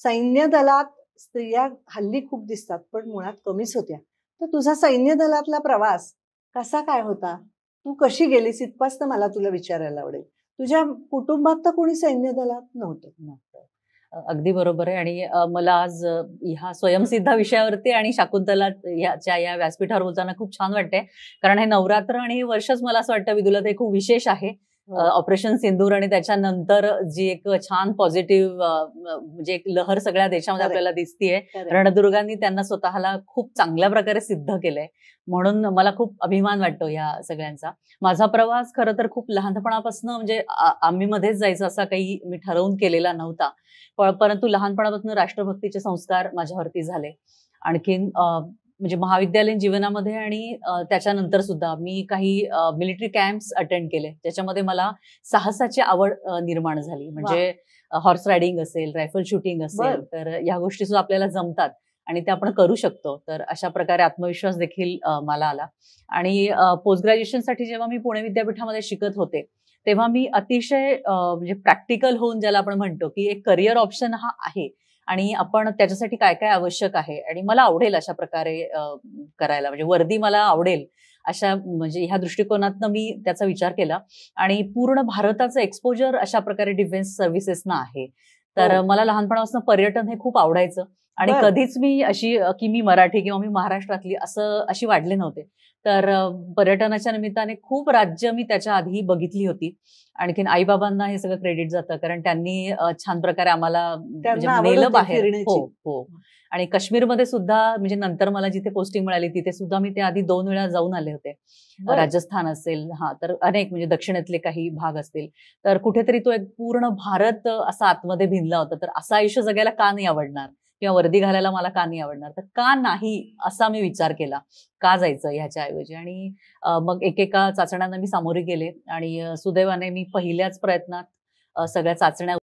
सैन्य दलात स्त्रिया हल्ली खूप दिसतात, पण मुळात कमीच होत्या. तर तुझा सैन्य दलातला प्रवास कसा काय होता? तू कशी गेलीस इथपासनं मला तुला विचारायला आवडेल. तुझ्या कुटुंबात तर कोणी सैन्य दलात नव्हतं. नव्हतं. अगदी बरोबर आहे आणि मला आज ह्या स्वयंसिद्धा विषयावरती आणि शाकुंतला या व्यासपीठावर बोलताना खूप छान वाटतंय. कारण हे नवरात्र आणि हे वर्षच मला असं वाटतं विदुला ते खूप विशेष आहे. हो. ऑपरेशन सिंदूर आणि त्याच्यानंतर जी एक छान पॉझिटिव्ह म्हणजे एक लहर सगळ्या देशामध्ये खरंय. आपल्याला दिसतीये. खरंय. रणदुर्गांनी त्यांना स्वतःला खूप चांगल्या प्रकारे सिद्ध केलंय. म्हणून मला खूप अभिमान वाटतो या सगळ्यांचा. माझा प्रवास खरं तर खूप लहानपणापासून म्हणजे आम्ही मध्येच जायचं असा काही मी ठरवून केलेला नव्हता. परंतु लहानपणापासून राष्ट्रभक्तीचे संस्कार माझ्यावरती झाले. आणखीन म्हणजे महाविद्यालयीन जीवनामध्ये आणि त्याच्यानंतर सुद्धा मी काही मिलिटरी कॅम्प्स अटेंड केले. ज्याच्यामध्ये मला साहसाची आवड निर्माण झाली. म्हणजे हॉर्स रायडिंग असेल, रायफल शूटिंग असेल, तर या गोष्टी सुद्धा आपल्याला जमतात आणि ते आपण करू शकतो. तर अशा प्रकारे आत्मविश्वास देखील मला आला. आणि पोस्ट ग्रॅज्युएशनसाठी जेव्हा मी पुणे विद्यापीठामध्ये शिकत होते, तेव्हा मी अतिशय म्हणजे प्रॅक्टिकल होऊन ज्याला आपण म्हणतो, की एक करिअर ऑप्शन हा आहे आणि आपण त्याच्यासाठी काय काय आवश्यक आहे आणि मला आवडेल अशा प्रकारे करायला, म्हणजे वर्दी मला आवडेल अशा म्हणजे ह्या दृष्टिकोनातनं मी त्याचा विचार केला आणि पूर्ण भारताचं एक्सपोजर अशा प्रकारे डिफेन्स सर्व्हिसेसना आहे. तर मला लहानपणापासून पर्यटन हे खूप आवडायचं आणि कधीच मी अशी की मी मराठी किंवा मी महाराष्ट्रातली अशी वाढले नव्हते. तर पर्यटनाच्या निमित्ताने खूप राज्य मी त्याच्या आधी बघितली होती. आणखीन आईबाबांना हे सगळं क्रेडिट जातं कारण त्यांनी छान प्रकारे आम्हाला म्हणजे नेलं बाहेर. हो हो. आणि काश्मीरमध्ये सुद्धा म्हणजे नंतर मला जिथे पोस्टिंग मिळाली तिथे सुद्धा मी त्या आधी 2 वेळा जाऊन आले होते. राजस्थान असेल, तर अनेक म्हणजे दक्षिणेतले काही भाग असतील. तर कुठेतरी तो एक पूर्ण भारत असा आतमध्ये भिनला होता. तर असं आयुष्य जगायला का नाही आवडणार किंवा वर्दी घालायला मला का नाही आवडणार, तर का नाही असा मी विचार केला. का जायचं ह्याच्या ऐवजी आणि मग एकेका चाचण्यांना मी सामोरे गेले आणि सुदैवाने मी पहिल्याच प्रयत्नात सगळ्या चाचण्या